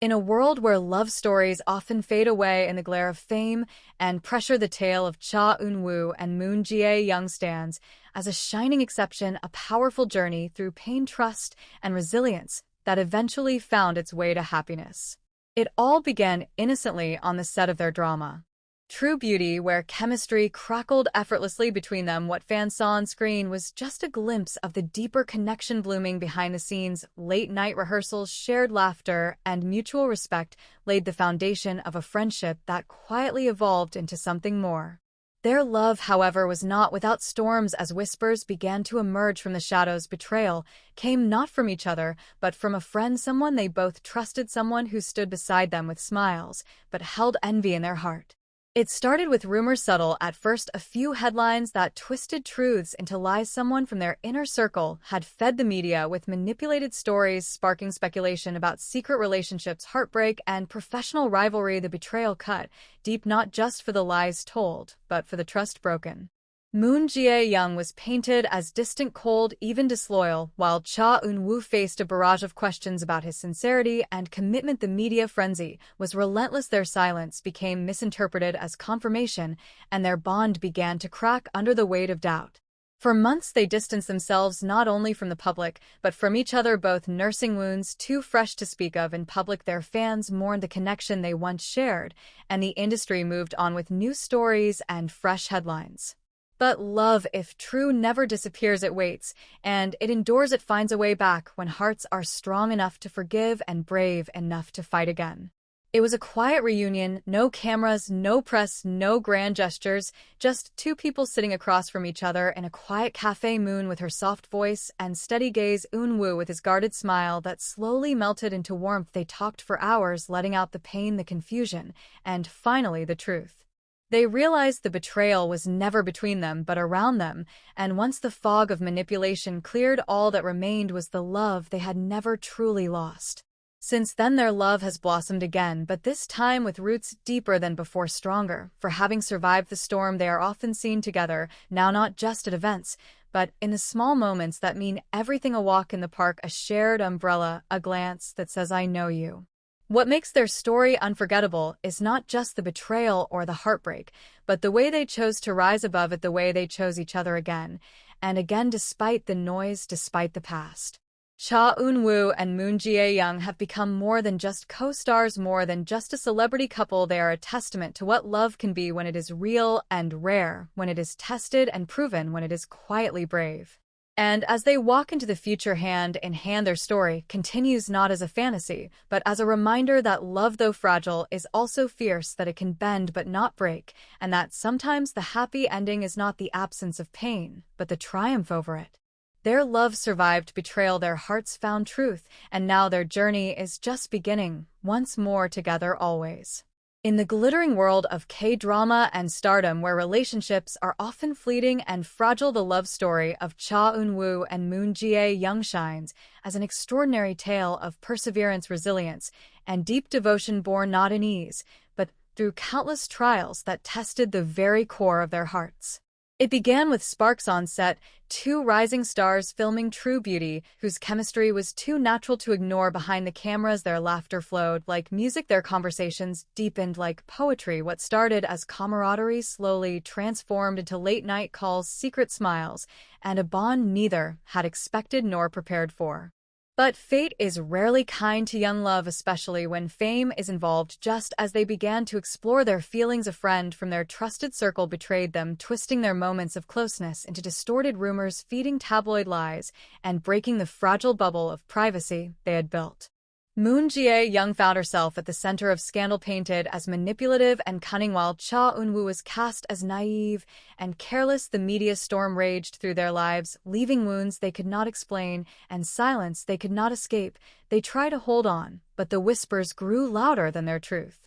In a world where love stories often fade away in the glare of fame and pressure, the tale of Cha Eun-woo and Moon Jae-young stands as a shining exception, a powerful journey through pain, trust, and resilience that eventually found its way to happiness. It all began innocently on the set of their drama, True Beauty, where chemistry crackled effortlessly between them. What fans saw on screen was just a glimpse of the deeper connection blooming behind the scenes. Late-night rehearsals, shared laughter, and mutual respect laid the foundation of a friendship that quietly evolved into something more. Their love, however, was not without storms as whispers began to emerge from the shadows. Betrayal came not from each other, but from a friend, someone they both trusted, someone who stood beside them with smiles, but held envy in their heart. It started with rumors, subtle at first, a few headlines that twisted truths into lies. Someone from their inner circle had fed the media with manipulated stories, sparking speculation about secret relationships, heartbreak, and professional rivalry. The betrayal cut deep, not just for the lies told, but for the trust broken. Moon Jae-young was painted as distant, cold, even disloyal, while Cha Eun-woo faced a barrage of questions about his sincerity and commitment. The media frenzy was relentless. Their silence became misinterpreted as confirmation, and their bond began to crack under the weight of doubt. For months they distanced themselves not only from the public, but from each other, both nursing wounds too fresh to speak of in public. Their fans mourned the connection they once shared, and the industry moved on with new stories and fresh headlines. But love, if true, never disappears. It waits, and it endures. It finds a way back when hearts are strong enough to forgive and brave enough to fight again. It was a quiet reunion, no cameras, no press, no grand gestures, just two people sitting across from each other in a quiet cafe. Moon with her soft voice and steady gaze, Eun-woo with his guarded smile that slowly melted into warmth. They talked for hours, letting out the pain, the confusion, and finally the truth. They realized the betrayal was never between them but around them, and once the fog of manipulation cleared, all that remained was the love they had never truly lost. Since then their love has blossomed again, but this time with roots deeper than before, stronger. For having survived the storm, they are often seen together, now not just at events, but in the small moments that mean everything: a walk in the park, a shared umbrella, a glance that says "I know you." What makes their story unforgettable is not just the betrayal or the heartbreak, but the way they chose to rise above it, the way they chose each other again and again, despite the noise, despite the past. Cha Eun-woo and Moon Jae-young have become more than just co-stars, more than just a celebrity couple. They are a testament to what love can be when it is real and rare, when it is tested and proven, when it is quietly brave. And as they walk into the future hand in hand, their story continues not as a fantasy, but as a reminder that love, though fragile, is also fierce, that it can bend but not break, and that sometimes the happy ending is not the absence of pain, but the triumph over it. Their love survived betrayal, their hearts found truth, and now their journey is just beginning, once more together always. In the glittering world of K-drama and stardom, where relationships are often fleeting and fragile, the love story of Cha Eun-woo and Moon Jae-young shines as an extraordinary tale of perseverance, resilience, and deep devotion, born not in ease, but through countless trials that tested the very core of their hearts. It began with sparks on set, two rising stars filming True Beauty, whose chemistry was too natural to ignore. Behind the cameras, their laughter flowed like music, their conversations deepened like poetry. What started as camaraderie slowly transformed into late-night calls, secret smiles, and a bond neither had expected nor prepared for. But fate is rarely kind to young love, especially when fame is involved. Just as they began to explore their feelings, a friend from their trusted circle betrayed them, twisting their moments of closeness into distorted rumors, feeding tabloid lies, and breaking the fragile bubble of privacy they had built. Moon Jae-young found herself at the center of scandal, painted as manipulative and cunning, while Cha Eun-woo was cast as naive and careless. The media storm raged through their lives, leaving wounds they could not explain and silence they could not escape. They tried to hold on, but the whispers grew louder than their truth.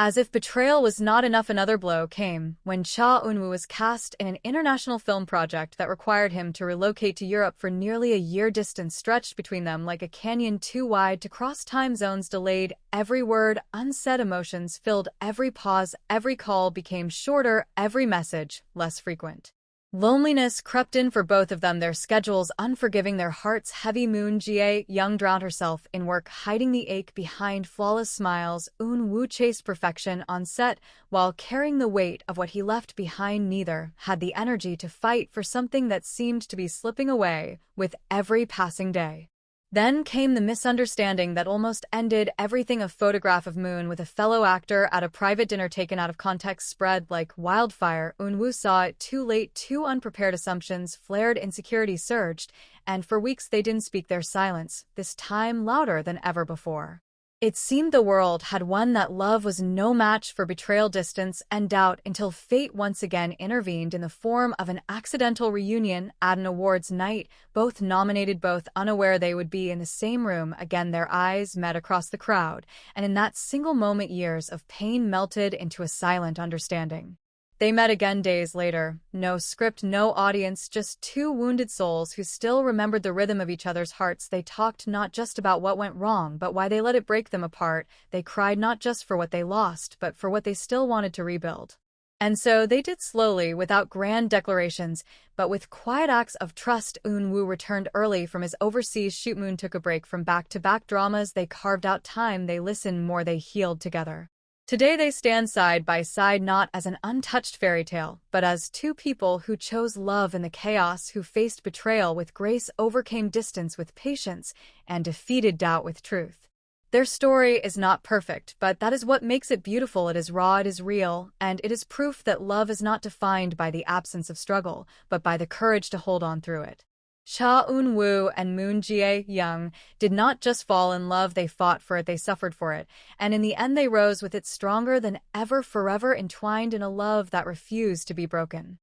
As if betrayal was not enough, another blow came when Cha Eun-woo was cast in an international film project that required him to relocate to Europe for nearly a year. Distance stretched between them like a canyon too wide to cross. Time zones delayed every word, unsaid emotions filled every pause. Every call became shorter, every message less frequent. Loneliness crept in for both of them, their schedules unforgiving, their hearts heavy. Moon Jae-young drowned herself in work, hiding the ache behind flawless smiles. Eun-woo chased perfection on set while carrying the weight of what he left behind. Neither had the energy to fight for something that seemed to be slipping away with every passing day. Then came the misunderstanding that almost ended everything. A photograph of Moon with a fellow actor at a private dinner taken out of context spread like wildfire. Eun-woo saw it too late, too unprepared. Assumptions flared, insecurity surged, and for weeks they didn't speak, their silence, this time louder than ever before. It seemed the world had won, that love was no match for betrayal, distance, and doubt, until fate once again intervened in the form of an accidental reunion at an awards night. Both nominated, both unaware they would be in the same room again. Their eyes met across the crowd, and in that single moment years of pain melted into a silent understanding. They met again days later. No script, no audience, just two wounded souls who still remembered the rhythm of each other's hearts. They talked not just about what went wrong, but why they let it break them apart. They cried not just for what they lost, but for what they still wanted to rebuild. And so they did, slowly, without grand declarations, but with quiet acts of trust. Eun-woo returned early from his overseas shoot. Moon took a break from back-to-back dramas. They carved out time, they listened more, they healed together. Today they stand side by side, not as an untouched fairy tale, but as two people who chose love in the chaos, who faced betrayal with grace, overcame distance with patience, and defeated doubt with truth. Their story is not perfect, but that is what makes it beautiful. It is raw, it is real, and it is proof that love is not defined by the absence of struggle, but by the courage to hold on through it. Cha Eun-woo and Moon Jae-young did not just fall in love, they fought for it, they suffered for it, and in the end they rose with it, stronger than ever, forever entwined in a love that refused to be broken.